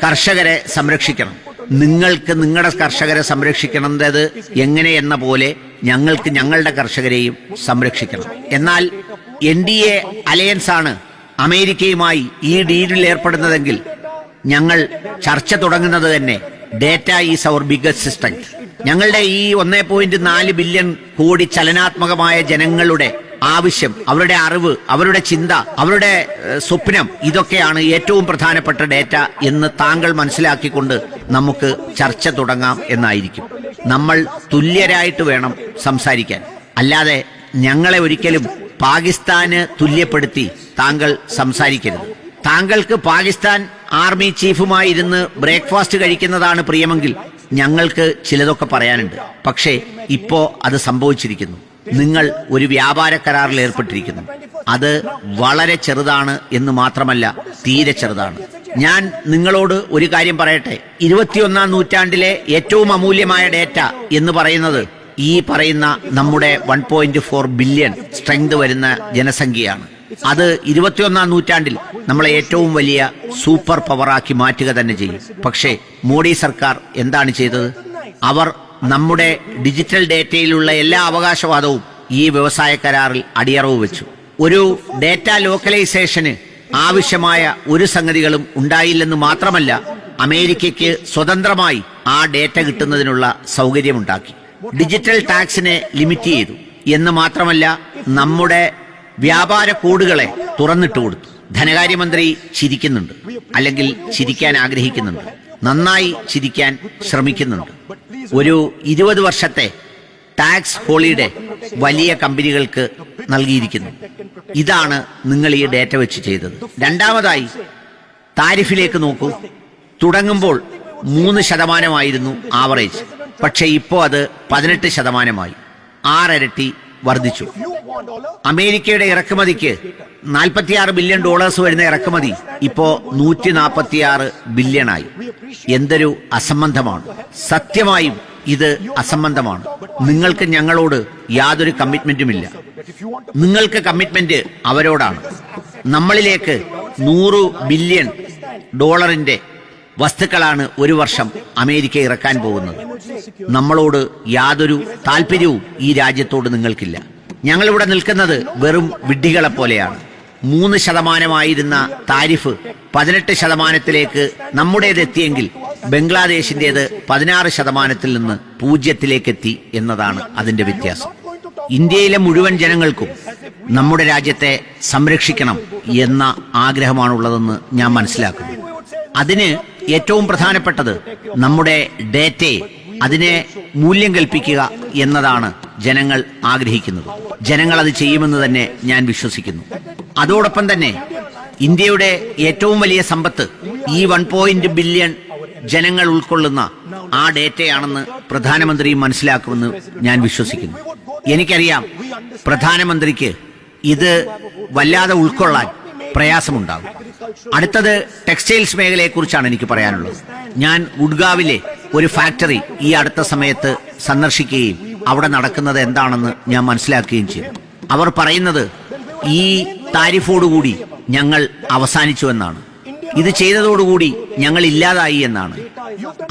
കർഷകരെ സംരക്ഷിക്കണം. നിങ്ങൾക്ക് നിങ്ങളുടെ കർഷകരെ സംരക്ഷിക്കുന്നത് എങ്ങനെയെന്ന പോലെ ഞങ്ങൾക്ക് ഞങ്ങളുടെ കർഷകരെയും സംരക്ഷിക്കണം. എന്നാൽ NDA അലയൻസ് ആണ് അമേരിക്കയുമായി ഈ ഡീലിൽ ഏർപ്പെടുന്നതെങ്കിൽ ഞങ്ങൾ ചർച്ച തുടങ്ങുന്നത് തന്നെ data is our biggest strength. ഞങ്ങളുടെ ഈ 1.4 ബില്യൺ കോടി ചലനാത്മകമായ ജനങ്ങളുടെ ആവശ്യം, അവരുടെ അറിവ്, അവരുടെ ചിന്ത, അവരുടെ സ്വപ്നം, ഇതൊക്കെയാണ് ഏറ്റവും പ്രധാനപ്പെട്ട ഡേറ്റ എന്ന് താങ്കൾ മനസ്സിലാക്കിക്കൊണ്ട് നമുക്ക് ചർച്ച തുടങ്ങാം എന്നായിരിക്കും. നമ്മൾ തുല്യരായിട്ട് വേണം സംസാരിക്കാൻ. അല്ലാതെ ഞങ്ങളെ ഒരിക്കലും പാകിസ്ഥാന് തുല്യപ്പെടുത്തി താങ്കൾ സംസാരിക്കരുത്. താങ്കൾക്ക് പാകിസ്ഥാൻ ആർമി ചീഫുമായി ഇരുന്ന് ബ്രേക്ക്ഫാസ്റ്റ് കഴിക്കുന്നതാണ് പ്രിയമെങ്കിൽ ഞങ്ങൾക്ക് ചിലതൊക്കെ പറയാനുണ്ട്. പക്ഷേ ഇപ്പോ അത് സംഭവിച്ചിരിക്കുന്നു. നിങ്ങൾ ഒരു വ്യാപാര കരാറിൽ ഏർപ്പെട്ടിരിക്കുന്നു. അത് വളരെ ചെറുതാണ് എന്ന് മാത്രമല്ല, തീരെ ചെറുതാണ്. ഞാൻ നിങ്ങളോട് ഒരു കാര്യം പറയട്ടെ, 21ാം നൂറ്റാണ്ടിലെ ഏറ്റവും അമൂല്യമായ ഡേറ്റ എന്ന് പറയുന്നത് ഈ പറയുന്ന നമ്മുടെ 1.4 ബില്യൺ സ്ട്രെങ്ത് വരുന്ന ജനസംഖ്യയാണ്. അത് 21ാം നൂറ്റാണ്ടിൽ നമ്മളെ ഏറ്റവും വലിയ സൂപ്പർ പവറാക്കി മാറ്റുക തന്നെ ചെയ്യും. പക്ഷേ മോഡി സർക്കാർ എന്താണ് ചെയ്തത്? അവർ നമ്മുടെ ഡിജിറ്റൽ ഡേറ്റയിലുള്ള എല്ലാ അവകാശവാദവും ഈ വ്യവസായ കരാറിൽ അടിയറവ് വെച്ചു. ഒരു ഡേറ്റ ലോക്കലൈസേഷന് ആവശ്യമായ ഒരു സംഗതികളും ഉണ്ടായില്ലെന്ന് മാത്രമല്ല, അമേരിക്കയ്ക്ക് സ്വതന്ത്രമായി ആ ഡേറ്റ കിട്ടുന്നതിനുള്ള സൗകര്യമുണ്ടാക്കി. ഡിജിറ്റൽ ടാക്സിനെ ലിമിറ്റ് ചെയ്തു എന്ന് മാത്രമല്ല, നമ്മുടെ വ്യാപാര കോഡുകളെ തുറന്നിട്ട് കൊടുത്തു. ധനകാര്യമന്ത്രി ചിരിക്കുന്നുണ്ട്, അല്ലെങ്കിൽ ചിരിക്കാൻ ആഗ്രഹിക്കുന്നുണ്ട്, നന്നായി ചിരിക്കാൻ ശ്രമിക്കുന്നുണ്ട്. ഒരു 20 വർഷത്തെ ടാക്സ് ഹോളിഡേ വലിയ കമ്പനികൾക്ക് നൽകിയിരിക്കുന്നു. ഇതാണ് നിങ്ങൾ ഈ ഡേറ്റ വെച്ച് ചെയ്തത്. രണ്ടാമതായി, താരിഫിലേക്ക് നോക്കൂ. തുടങ്ങുമ്പോൾ 3% ആവറേജ്, പക്ഷേ ഇപ്പോൾ അത് 18%, 6 ഇരട്ടി വർദ്ധിച്ചു. അമേരിക്കയുടെ ഇറക്കുമതിക്ക് $46 ബില്യൺ വരുന്ന ഇറക്കുമതി ഇപ്പോ 146 ബില്യണായി. എന്തൊരു അസംബന്ധമാണ്! സത്യമായും ഇത് അസംബന്ധമാണ്. നിങ്ങൾക്ക് ഞങ്ങളോട് യാതൊരു കമ്മിറ്റ്മെന്റുമില്ല. നിങ്ങൾക്ക് കമ്മിറ്റ്മെന്റ് അവരോടാണ്. നമ്മളിലേക്ക് 100 ബില്യൺ ഡോളറിന്റെ വസ്തുക്കളാണ് ഒരു വർഷം അമേരിക്ക ഇറക്കാൻ പോകുന്നത്. നമ്മളോട് യാതൊരു താല്പര്യവും ഈ രാജ്യത്തോട് നിങ്ങൾക്കില്ല. ഞങ്ങളിവിടെ നിൽക്കുന്നത് വെറും വിഡ്ഢികളെ പോലെയാണ്. 3% താരിഫ് 18% നമ്മുടേതെത്തിയെങ്കിൽ ബംഗ്ലാദേശിന്റേത് 16% നിന്ന് 0 എത്തി എന്നതാണ് അതിന്റെ വ്യത്യാസം. ഇന്ത്യയിലെ മുഴുവൻ ജനങ്ങൾക്കും നമ്മുടെ രാജ്യത്തെ സംരക്ഷിക്കണം എന്ന ആഗ്രഹമാണുള്ളതെന്ന് ഞാൻ മനസ്സിലാക്കുന്നു. അതിന് ഏറ്റവും പ്രധാനപ്പെട്ടത് നമ്മുടെ ഡേറ്റയെ അതിനെ മൂല്യം കൽപ്പിക്കുക എന്നതാണ് ജനങ്ങൾ ആഗ്രഹിക്കുന്നത്. ജനങ്ങൾ അത് ചെയ്യുമെന്ന് തന്നെ ഞാൻ വിശ്വസിക്കുന്നു. അതോടൊപ്പം തന്നെ ഇന്ത്യയുടെ ഏറ്റവും വലിയ സമ്പത്ത് ഈ 1 ബില്യൺ ജനങ്ങൾ ഉൾക്കൊള്ളുന്ന ആ ഡേറ്റയാണെന്ന് പ്രധാനമന്ത്രി മനസ്സിലാക്കുമെന്ന് ഞാൻ വിശ്വസിക്കുന്നു. എനിക്കറിയാം പ്രധാനമന്ത്രിക്ക് ഇത് വല്ലാതെ ഉൾക്കൊള്ളാൻ പ്രയാസമുണ്ടാകും. അടുത്തത് ടെക്സ്റ്റൈൽസ് മേഖലയെക്കുറിച്ചാണ് എനിക്ക് പറയാനുള്ളത്. ഞാൻ ഗുഡ്ഗാവിലെ ഒരു ഫാക്ടറി ഈ അടുത്ത സമയത്ത് സന്ദർശിക്കുകയും അവിടെ നടക്കുന്നത് എന്താണെന്ന് ഞാൻ മനസ്സിലാക്കുകയും ചെയ്തു. അവർ പറയുന്നത് ഈ താരിഫോടുകൂടി ഞങ്ങൾ അവസാനിച്ചു എന്നാണ്. ഇത് ചെയ്തതോടുകൂടി ഞങ്ങൾ ഇല്ലാതായി എന്നാണ്.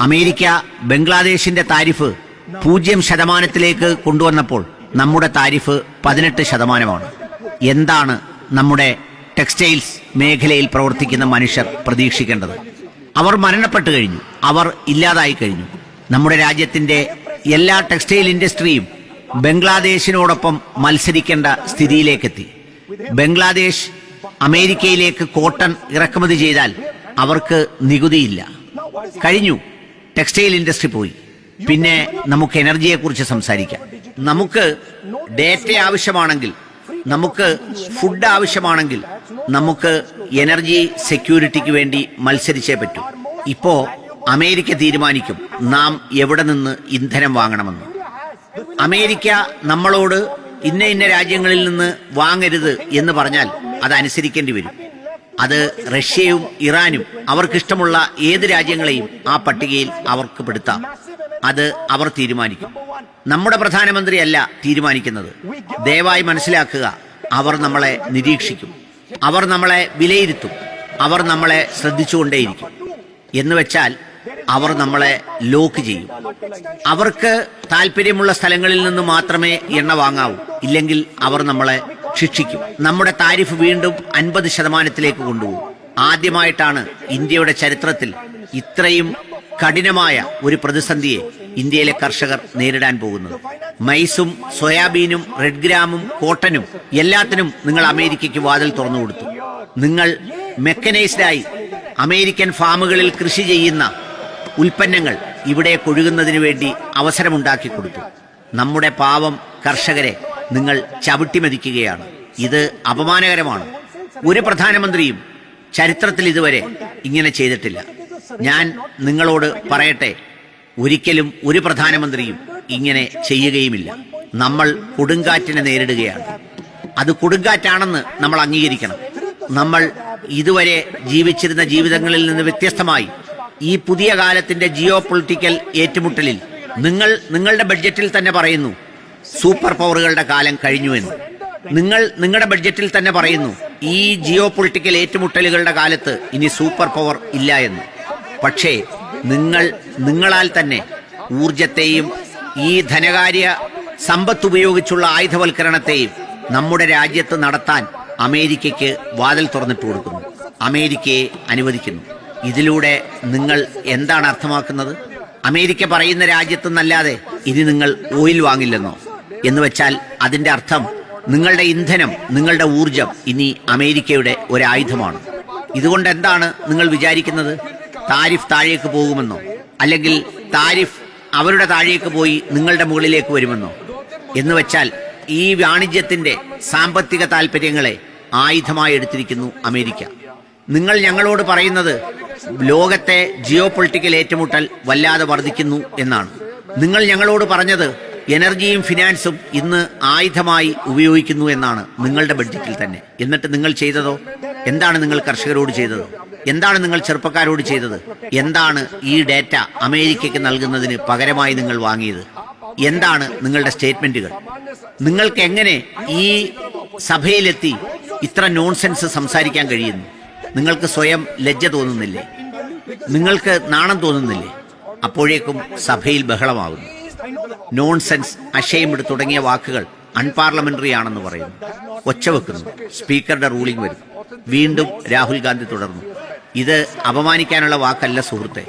അമേരിക്ക ബംഗ്ലാദേശിന്റെ താരിഫ് 0% കൊണ്ടുവന്നപ്പോൾ നമ്മുടെ താരിഫ് 18%. എന്താണ് നമ്മുടെ ടെക്സ്റ്റൈൽസ് മേഖലയിൽ പ്രവർത്തിക്കുന്ന മനുഷ്യർ പ്രതീക്ഷിക്കേണ്ടത്? അവർ മരണപ്പെട്ടു കഴിഞ്ഞു, അവർ ഇല്ലാതായി കഴിഞ്ഞു. നമ്മുടെ രാജ്യത്തിന്റെ എല്ലാ ടെക്സ്റ്റൈൽ ഇൻഡസ്ട്രിയും ബംഗ്ലാദേശിനോടൊപ്പം മത്സരിക്കേണ്ട സ്ഥിതിയിലേക്കെത്തി. ബംഗ്ലാദേശ് അമേരിക്കയിലേക്ക് കോട്ടൺ ഇറക്കുമതി ചെയ്താൽ അവർക്ക് നികുതിയില്ല. കഴിഞ്ഞു, ടെക്സ്റ്റൈൽ ഇൻഡസ്ട്രി പോയി. പിന്നെ നമുക്ക് എനർജിയെക്കുറിച്ച് സംസാരിക്കാം. നമുക്ക് ഡേറ്റ ആവശ്യമാണെങ്കിൽ, നമുക്ക് ഫുഡ് ആവശ്യമാണെങ്കിൽ, നമുക്ക് എനർജി സെക്യൂരിറ്റിക്ക് വേണ്ടി മത്സരിച്ചേ പറ്റൂ. ഇപ്പോ അമേരിക്ക തീരുമാനിക്കും നാം എവിടെ നിന്ന് ഇന്ധനം വാങ്ങണമെന്ന്. അമേരിക്ക നമ്മളോട് ഇന്ന രാജ്യങ്ങളിൽ നിന്ന് വാങ്ങരുത് എന്ന് പറഞ്ഞാൽ അത് അനുസരിക്കേണ്ടി വരും. അത് റഷ്യയും ഇറാനും അവർക്കിഷ്ടമുള്ള ഏത് രാജ്യങ്ങളെയും ആ പട്ടികയിൽ അവർക്ക് പെടുത്താം. അത് അവർ തീരുമാനിക്കും. നമ്മുടെ പ്രധാനമന്ത്രിയല്ല തീരുമാനിക്കുന്നത്. ദയവായി മനസ്സിലാക്കുക, അവർ നമ്മളെ നിരീക്ഷിക്കും, അവർ നമ്മളെ വിലയിരുത്തും, അവർ നമ്മളെ ശ്രദ്ധിച്ചുകൊണ്ടേയിരിക്കും. എന്ന് വെച്ചാൽ അവർ നമ്മളെ ലോക്ക് ചെയ്യും. അവർക്ക് താല്പര്യമുള്ള സ്ഥലങ്ങളിൽ നിന്ന് മാത്രമേ എണ്ണ വാങ്ങാവൂ, ഇല്ലെങ്കിൽ അവർ നമ്മളെ ശിക്ഷിക്കും. നമ്മുടെ താരിഫ് വീണ്ടും 50% കൊണ്ടുപോകും. ആദ്യമായിട്ടാണ് ഇന്ത്യയുടെ ചരിത്രത്തിൽ ഇത്രയും കഠിനമായ ഒരു പ്രതിസന്ധിയെ ഇന്ത്യയിലെ കർഷകർ നേരിടാൻ പോകുന്നത്. മൈസും സോയാബീനും റെഡ് ഗ്രാമും കോട്ടനും എല്ലാത്തിനും നിങ്ങൾ അമേരിക്കയ്ക്ക് വാതിൽ തുറന്നു കൊടുത്തു. നിങ്ങൾ മെക്കനൈസ്ഡായി അമേരിക്കൻ ഫാമുകളിൽ കൃഷി ചെയ്യുന്ന ഉൽപ്പന്നങ്ങൾ ഇവിടെ കൊഴുകുന്നതിന് വേണ്ടി അവസരമുണ്ടാക്കി കൊടുത്തു. നമ്മുടെ പാവം കർഷകരെ നിങ്ങൾ ചവിട്ടിമതിക്കുകയാണ്. ഇത് അപമാനകരമാണ്. ഒരു പ്രധാനമന്ത്രിയും ചരിത്രത്തിൽ ഇതുവരെ ഇങ്ങനെ ചെയ്തിട്ടില്ല. ഞാൻ നിങ്ങളോട് പറയട്ടെ, ഒരിക്കലും ഒരു പ്രധാനമന്ത്രിയും ഇങ്ങനെ ചെയ്യുകയുമില്ല. നമ്മൾ കൊടുങ്കാറ്റിനെ നേരിടുകയാണ്. അത് കൊടുങ്കാറ്റാണെന്ന് നമ്മൾ അംഗീകരിക്കണം. നമ്മൾ ഇതുവരെ ജീവിച്ചിരുന്ന ജീവിതങ്ങളിൽ നിന്ന് വ്യത്യസ്തമായി ഈ പുതിയ കാലത്തിന്റെ ജിയോ പൊളിറ്റിക്കൽ ഏറ്റുമുട്ടലിൽ നിങ്ങളുടെ ബഡ്ജറ്റിൽ തന്നെ പറയുന്നു സൂപ്പർ പവറുകളുടെ കാലം കഴിഞ്ഞുവെന്ന്. നിങ്ങളുടെ ബഡ്ജറ്റിൽ തന്നെ പറയുന്നു ഈ ജിയോ പൊളിറ്റിക്കൽ ഏറ്റുമുട്ടലുകളുടെ കാലത്ത് ഇനി സൂപ്പർ പവർ ഇല്ല എന്ന്. പക്ഷേ നിങ്ങളാൽ തന്നെ ഊർജത്തെയും ഈ ധനകാര്യ സമ്പത്ത് ഉപയോഗിച്ചുള്ള ആയുധവൽക്കരണത്തെയും നമ്മുടെ രാജ്യത്ത് നടത്താൻ അമേരിക്കയ്ക്ക് വാതിൽ തുറന്നിട്ട് കൊടുക്കുന്നു, അമേരിക്കയെ അനുവദിക്കുന്നു. ഇതിലൂടെ നിങ്ങൾ എന്താണ് അർത്ഥമാക്കുന്നത്? അമേരിക്ക പറയുന്ന രാജ്യത്തുനിന്നല്ലാതെ ഇനി നിങ്ങൾ ഓയിൽ വാങ്ങില്ലെന്നോ? എന്ന് വെച്ചാൽ അതിന്റെ അർത്ഥം നിങ്ങളുടെ ഇന്ധനം, നിങ്ങളുടെ ഊർജം ഇനി അമേരിക്കയുടെ ഒരായുധമാണ്. ഇതുകൊണ്ട് എന്താണ് നിങ്ങൾ വിചാരിക്കുന്നത്? താരിഫ് താഴേക്ക് പോകുമെന്നോ, അല്ലെങ്കിൽ താരിഫ് അവരുടെ താഴേക്ക് പോയി നിങ്ങളുടെ മുകളിലേക്ക് വരുമെന്നോ? എന്ന് വെച്ചാൽ ഈ വാണിജ്യത്തിന്റെ സാമ്പത്തിക താല്പര്യങ്ങളെ ആയുധമായി എടുത്തിരിക്കുന്നു അമേരിക്ക. നിങ്ങൾ ഞങ്ങളോട് പറയുന്നത് ലോകത്തെ ജിയോ പൊളിറ്റിക്കൽ ഏറ്റുമുട്ടൽ വല്ലാതെ വർദ്ധിക്കുന്നു എന്നാണ്. നിങ്ങൾ ഞങ്ങളോട് പറഞ്ഞത് എനർജിയും ഫിനാൻസും ഇന്ന് ആയുധമായി ഉപയോഗിക്കുന്നു എന്നാണ് നിങ്ങളുടെ ബഡ്ജറ്റിൽ തന്നെ. എന്നിട്ട് നിങ്ങൾ ചെയ്തതോ? എന്താണ് നിങ്ങൾ കർഷകരോട് ചെയ്തത്? എന്താണ് നിങ്ങൾ ചെറുപ്പക്കാരോട് ചെയ്തത്? എന്താണ് ഈ ഡേറ്റ അമേരിക്കയ്ക്ക് നൽകുന്നതിന് പകരമായി നിങ്ങൾ വാങ്ങിയത്? എന്താണ് നിങ്ങളുടെ സ്റ്റേറ്റ്മെന്റുകൾ? നിങ്ങൾക്ക് എങ്ങനെ ഈ സഭയിലെത്തി ഇത്ര നോൺസെൻസ് സംസാരിക്കാൻ കഴിയുന്നു? നിങ്ങൾക്ക് സ്വയം ലജ്ജ തോന്നുന്നില്ലേ? നിങ്ങൾക്ക് നാണം തോന്നുന്നില്ലേ? അപ്പോഴേക്കും സഭയിൽ ബഹളമാകുന്നു. നോൺസെൻസ്, അഷെയിംഡ് തുടങ്ങിയ വാക്കുകൾ അൺപാർലമെന്ററി ആണെന്ന് പറയുന്നു. ഒച്ചവെക്കുന്നു. സ്പീക്കറുടെ റൂളിംഗ് വരും. വീണ്ടും രാഹുൽ ഗാന്ധി തുടർന്നു. ഇത് അപമാനിക്കാനുള്ള വാക്കല്ല സുഹൃത്തെ.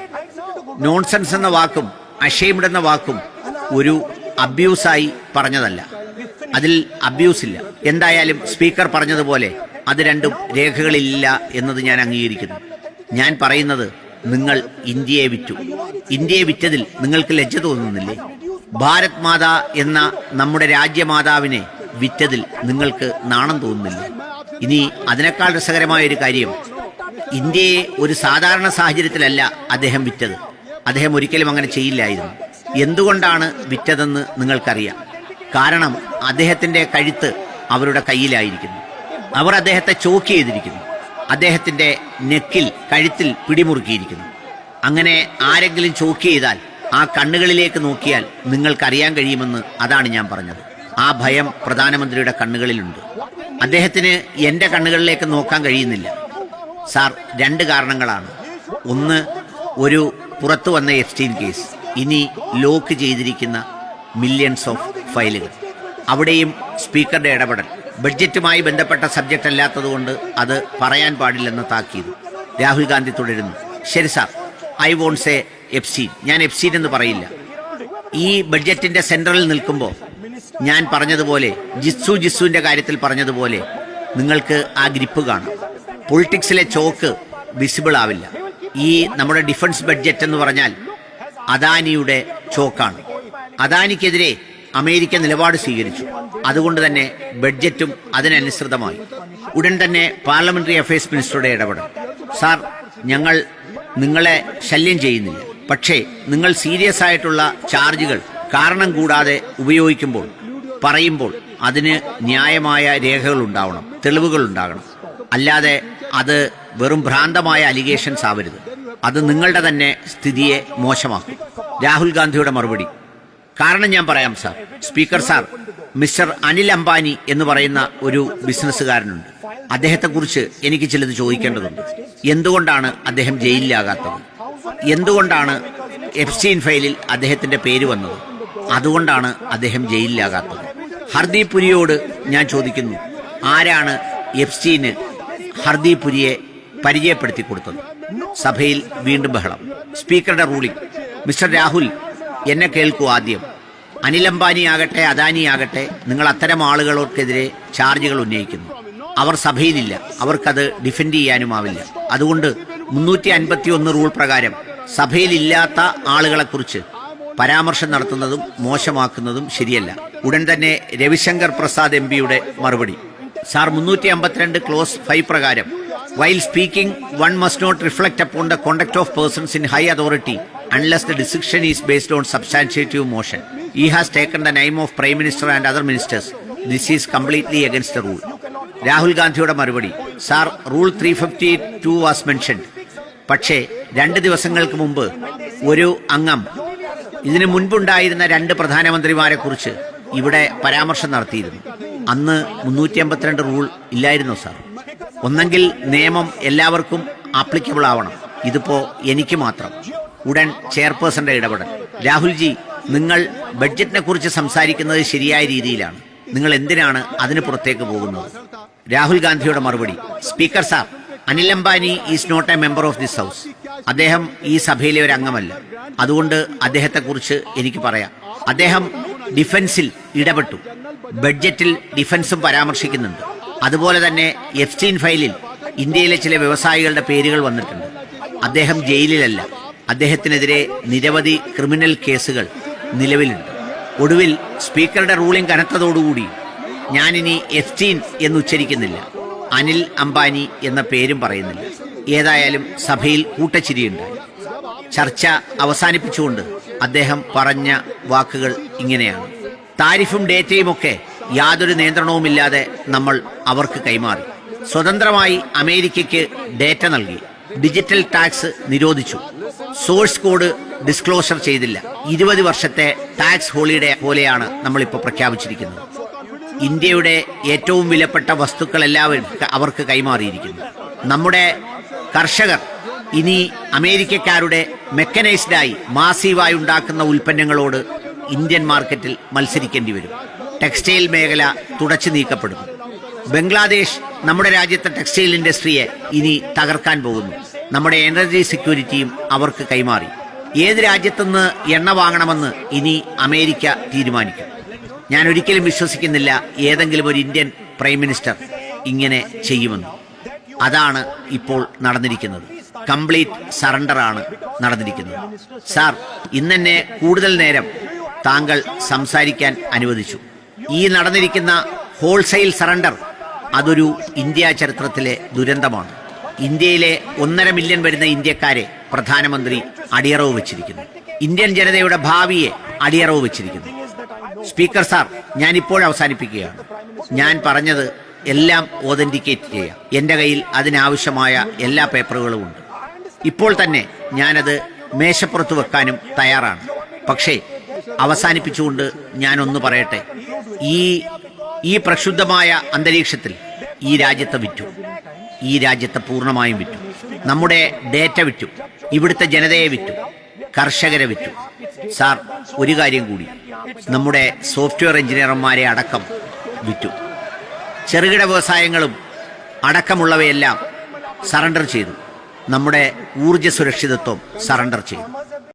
നോൺസെൻസ് എന്ന വാക്കും അഷെയിംഡ് എന്ന വാക്കും ഒരു അബ്യൂസായി പറഞ്ഞതല്ല. അതിൽ അബ്യൂസ് ഇല്ല. എന്തായാലും സ്പീക്കർ പറഞ്ഞതുപോലെ അത് രണ്ടും രേഖകളിലില്ല എന്നത് ഞാൻ അംഗീകരിക്കുന്നു. ഞാൻ പറയുന്നത്, നിങ്ങൾ ഇന്ത്യയെ വിറ്റു. ഇന്ത്യയെ വിറ്റതിൽ നിങ്ങൾക്ക് ലജ്ജ തോന്നുന്നില്ലേ? ഭാരത് മാതാ എന്ന നമ്മുടെ രാജ്യമാതാവിനെ വിറ്റതിൽ നിങ്ങൾക്ക് നാണം തോന്നുന്നില്ലേ? ഇനി അതിനേക്കാൾ രസകരമായ ഒരു കാര്യം, ഇന്ത്യയെ ഒരു സാധാരണ സാഹചര്യത്തിലല്ല അദ്ദേഹം വിറ്റത്. അദ്ദേഹം ഒരിക്കലും അങ്ങനെ ചെയ്യില്ലായിരുന്നു. എന്തുകൊണ്ടാണ് വിറ്റതെന്ന് നിങ്ങൾക്കറിയാം. കാരണം അദ്ദേഹത്തിന്റെ കഴുത്ത് അവരുടെ കയ്യിലായിരിക്കുന്നു. അവർ അദ്ദേഹത്തെ ചോക്ക് ചെയ്തിരിക്കുന്നു. അദ്ദേഹത്തിന്റെ നെക്കിൽ, കഴുത്തിൽ പിടിമുറുക്കിയിരിക്കുന്നു. അങ്ങനെ ആരെങ്കിലും ചോക്ക് ചെയ്താൽ ആ കണ്ണുകളിലേക്ക് നോക്കിയാൽ നിങ്ങൾക്കറിയാൻ കഴിയുമെന്ന് അതാണ് ഞാൻ പറഞ്ഞത്. ആ ഭയം പ്രധാനമന്ത്രിയുടെ കണ്ണുകളിലുണ്ട്. അദ്ദേഹത്തിന് എന്റെ കണ്ണുകളിലേക്ക് നോക്കാൻ കഴിയുന്നില്ല. സാർ, രണ്ട് കാരണങ്ങളാണ്. ഒന്ന്, ഒരു പുറത്തു വന്ന എപ്സ്റ്റീൻ കേസ്. ഇനി ലോക്ക് ചെയ്തിരിക്കുന്ന മില്യൺസ് ഓഫ് ഫയലുകൾ. അവിടെയും സ്പീക്കറുടെ ഇടപെടൽ. ബഡ്ജറ്റുമായി ബന്ധപ്പെട്ട സബ്ജക്റ്റ് അല്ലാത്തതുകൊണ്ട് അത് പറയാൻ പാടില്ലെന്ന് താക്കീത്. രാഹുൽ ഗാന്ധി തുടരുന്നു. ശരി sir, I won't say Epstein. ഞാൻ എപ്സ്റ്റീൻ എന്ന് പറയില്ല. ഈ ബഡ്ജറ്റിന്റെ സെൻട്രലിൽ നിൽക്കുമ്പോൾ ഞാൻ പറഞ്ഞതുപോലെ, ജിസ്സുവിന്റെ കാര്യത്തിൽ പറഞ്ഞതുപോലെ, നിങ്ങൾക്ക് ആ ഗ്രിപ്പ് കാണാം. പൊളിറ്റിക്സിലെ ചോക്ക് വിസിബിൾ ആവില്ല. ഈ നമ്മുടെ ഡിഫൻസ് ബഡ്ജറ്റ് എന്ന് പറഞ്ഞാൽ അദാനിയുടെ ചോക്കാണ്. അദാനിക്കെതിരെ അമേരിക്ക നിലപാട് സ്വീകരിച്ചു. അതുകൊണ്ട് തന്നെ ബഡ്ജറ്റും അതിനനുസൃതമായി. ഉടൻ തന്നെ പാർലമെന്ററി അഫയേഴ്സ് മിനിസ്റ്ററുടെ ഇടപെടൽ. സാർ, ഞങ്ങൾ നിങ്ങളെ ശല്യം ചെയ്യുന്നില്ല. പക്ഷേ നിങ്ങൾ സീരിയസ് ആയിട്ടുള്ള ചാർജുകൾ കാരണം കൂടാതെ ഉപയോഗിക്കുമ്പോൾ, പറയുമ്പോൾ അതിന് ന്യായമായ രേഖകൾ ഉണ്ടാവണം, തെളിവുകൾ ഉണ്ടാകണം. അല്ലാതെ അത് വെറും ഭ്രാന്തമായ അലിഗേഷൻസ് ആവരുത്. അത് നിങ്ങളുടെ തന്നെ സ്ഥിതിയെ മോശമാക്കും. രാഹുൽ ഗാന്ധിയുടെ മറുപടി. കാരണം ഞാൻ പറയാം sir. Speaker sir, mister Anil Ambani എന്ന് പറയുന്ന ഒരു ബിസിനസ്സുകാരനുണ്ട്. അദ്ദേഹത്തെക്കുറിച്ച് എനിക്ക് ചിലത് ചോദിക്കേണ്ടതുണ്ട്. എന്തുകൊണ്ടാണ് അദ്ദേഹം ജയിലിലാകാത്തത്? എന്തുകൊണ്ടാണ് എപ്സ്റ്റീൻ ഫയലിൽ അദ്ദേഹത്തിന്റെ പേര് വന്നത്? അതുകൊണ്ടാണ് അദ്ദേഹം ജയിലിലാകാത്തത്. ഹർദീപ് പുരിയോട് ഞാൻ ചോദിക്കുന്നു, ആരാണ് എപ്സ്റ്റീന് ഹർദീപ് പുരിയെ പരിചയപ്പെടുത്തി കൊടുത്തത്? സഭയിൽ വീണ്ടും ബഹളം. സ്പീക്കറുടെ റൂളിംഗ്. മിസ്റ്റർ രാഹുൽ, എന്നെ കേൾക്കൂ. ആദ്യം, അനിൽ അംബാനി ആകട്ടെ അദാനി ആകട്ടെ, നിങ്ങൾ അത്തരം ആളുകൾക്കെതിരെ ചാർജുകൾ ഉന്നയിക്കുന്നു. അവർ സഭയിലില്ല. അവർക്കത് ഡിഫെൻഡ് ചെയ്യാനുമാവില്ല. അതുകൊണ്ട് 351 റൂൾ പ്രകാരം സഭയിലില്ലാത്ത ആളുകളെക്കുറിച്ച് പരാമർശം നടത്തുന്നതും മോശമാക്കുന്നതും ശരിയല്ല. ഉടൻ തന്നെ രവിശങ്കർ പ്രസാദ് എംപിയുടെ മറുപടി. സാർ, 352 ക്ലോസ് 5 പ്രകാരം, while speaking, one must not reflect upon the conduct of persons in high authority unless the decision is based on substantive motion. He has taken the name of Prime Minister and other ministers. This is completely against the rule. Rahul ഗാന്ധിയുടെ മറുപടി. Sir, rule 352 was mentioned. പക്ഷേ 2 ദിവസങ്ങൾക്ക് മുമ്പ് ഒരു അംഗം ഇതിനു മുൻപുണ്ടായിരുന്ന 2 പ്രധാനമന്ത്രിമാരെ കുറിച്ച് ഇവിടെ പരാമർശം നടത്തിയിരുന്നു. അന്ന് 352 റൂൾ ഇല്ലായിരുന്നു സാർ. ഒന്നെങ്കിൽ നിയമം എല്ലാവർക്കും ആപ്ലിക്കബിൾ ആവണം. ഇതിപ്പോ എനിക്ക് മാത്രം. ഉടൻ ചെയർപേഴ്സന്റെ ഇടപെടൽ. രാഹുൽജി, നിങ്ങൾ ബഡ്ജറ്റിനെ കുറിച്ച് സംസാരിക്കുന്നത് ശരിയായ രീതിയിലാണ്. നിങ്ങൾ എന്തിനാണ് അതിന് പുറത്തേക്ക് പോകുന്നത്? രാഹുൽ ഗാന്ധിയുടെ മറുപടി. Speaker sir, Anil Ambani is not a member of this house. അദ്ദേഹം ഈ സഭയിലെ ഒരു അംഗമല്ല. അതുകൊണ്ട് അദ്ദേഹത്തെക്കുറിച്ച് എനിക്ക് പറയാം. അദ്ദേഹം ഡിഫൻസിൽ ഇടപെട്ടു. ബഡ്ജറ്റിൽ ഡിഫൻസും പരാമർശിക്കുന്നുണ്ട്. അതുപോലെ തന്നെ എപ്സ്റ്റീൻ ഫയലിൽ ഇന്ത്യയിലെ ചില വ്യവസായികളുടെ പേരുകൾ വന്നിട്ടുണ്ട്. അദ്ദേഹം ജയിലിലല്ല. അദ്ദേഹത്തിനെതിരെ നിരവധി ക്രിമിനൽ കേസുകൾ നിലവിലുണ്ട്. ഒടുവിൽ സ്പീക്കറുടെ റൂളിംഗ് കനത്തതോടുകൂടി ഞാനിനി എപ്സ്റ്റീൻ എന്ന് ഉച്ചരിക്കുന്നില്ല, അനിൽ അംബാനി എന്ന പേരും പറയുന്നില്ല. ഏതായാലും സഭയിൽ കൂട്ടച്ചിരിയുണ്ടായി. ചർച്ച അവസാനിപ്പിച്ചുകൊണ്ട് അദ്ദേഹം പറഞ്ഞ വാക്കുകൾ ഇങ്ങനെയാണ്. താരിഫും ഡേറ്റയുമൊക്കെ യാതൊരു നിയന്ത്രണവുമില്ലാതെ നമ്മൾ അവർക്ക് കൈമാറി. സ്വതന്ത്രമായി അമേരിക്കയ്ക്ക് ഡേറ്റ നൽകി. ഡിജിറ്റൽ ടാക്സ് നിരോധിച്ചു. സോഴ്സ് കോഡ് ഡിസ്ക്ലോഷർ ചെയ്തില്ല. 20 വർഷത്തെ ടാക്സ് ഹോളിഡേ പോലെയാണ് നമ്മളിപ്പോൾ പ്രഖ്യാപിച്ചിരിക്കുന്നത്. ഇന്ത്യയുടെ ഏറ്റവും വിലപ്പെട്ട വസ്തുക്കൾ എല്ലാവരും അവർക്ക് കൈമാറിയിരിക്കുന്നു. നമ്മുടെ കർഷകർ ഇനി അമേരിക്കക്കാരുടെ മെക്കനൈസ്ഡായി മാസീവായി ഉണ്ടാക്കുന്ന ഉൽപ്പന്നങ്ങളോട് ഇന്ത്യൻ മാർക്കറ്റിൽ മത്സരിക്കേണ്ടി വരും. ടെക്സ്റ്റൈൽ മേഖല തുടച്ചു നീക്കപ്പെടും. ബംഗ്ലാദേശ് നമ്മുടെ രാജ്യത്തെ ടെക്സ്റ്റൈൽ ഇൻഡസ്ട്രിയെ ഇനി തകർക്കാൻ പോകുന്നു. നമ്മുടെ എനർജി സെക്യൂരിറ്റിയും അവർക്ക് കൈമാറി. ഏത് രാജ്യത്തുനിന്ന് എണ്ണ വാങ്ങണമെന്ന് ഇനി അമേരിക്ക തീരുമാനിക്കും. ഞാൻ ഒരിക്കലും വിശ്വസിക്കുന്നില്ല ഏതെങ്കിലും ഒരു ഇന്ത്യൻ പ്രൈം മിനിസ്റ്റർ ഇങ്ങനെ ചെയ്യുമെന്ന്. അതാണ് ഇപ്പോൾ നടന്നിരിക്കുന്നത്. കംപ്ലീറ്റ് സറണ്ടറാണ് നടന്നിരിക്കുന്നത്. സാർ, ഇന്നെന്നെ കൂടുതൽ നേരം താങ്കൾ സംസാരിക്കാൻ അനുവദിച്ചു. ഈ നടന്നിരിക്കുന്ന ഹോൾസെയിൽ സറണ്ടർ അതൊരു ഇന്ത്യ ചരിത്രത്തിലെ ദുരന്തമാണ്. ഇന്ത്യയിലെ 1.5 മില്യൺ വരുന്ന ഇന്ത്യക്കാരെ പ്രധാനമന്ത്രി അടിയറവ് വെച്ചിരിക്കുന്നു. ഇന്ത്യൻ ജനതയുടെ ഭാവിയെ അടിയറവ് വെച്ചിരിക്കുന്നു. സ്പീക്കർ സാർ, ഞാൻ ഇപ്പോൾ അവസാനിപ്പിക്കുകയാണ്. ഞാൻ പറഞ്ഞത് എല്ലാം ഓതന്റിക്കേറ്റ് ചെയ്യാം. എന്റെ കയ്യിൽ അതിനാവശ്യമായ എല്ലാ പേപ്പറുകളും ഉണ്ട്. ഇപ്പോൾ തന്നെ ഞാനത് മേശപ്പുറത്ത് വെക്കാനും തയ്യാറാണ്. പക്ഷേ അവസാനിപ്പിച്ചുകൊണ്ട് ഞാനൊന്ന് പറയട്ടെ. ഈ പ്രക്ഷുബ്ധമായ അന്തരീക്ഷത്തിൽ ഈ രാജ്യത്തെ വിറ്റു. ഈ രാജ്യത്തെ പൂർണ്ണമായും വിറ്റു. നമ്മുടെ ഡേറ്റ വിറ്റു. ഇവിടുത്തെ ജനതയെ വിറ്റു. കർഷകരെ വിറ്റു. സാർ, ഒരു കാര്യം കൂടി, നമ്മുടെ സോഫ്റ്റ്വെയർ എഞ്ചിനീയർമാരെ അടക്കം വിറ്റു. ചെറുകിട വ്യവസായങ്ങളും അടക്കമുള്ളവയെല്ലാം സറണ്ടർ ചെയ്തു. നമ്മുടെ ഊർജ്ജ സുരക്ഷിതത്വം സറണ്ടർ ചെയ്തു.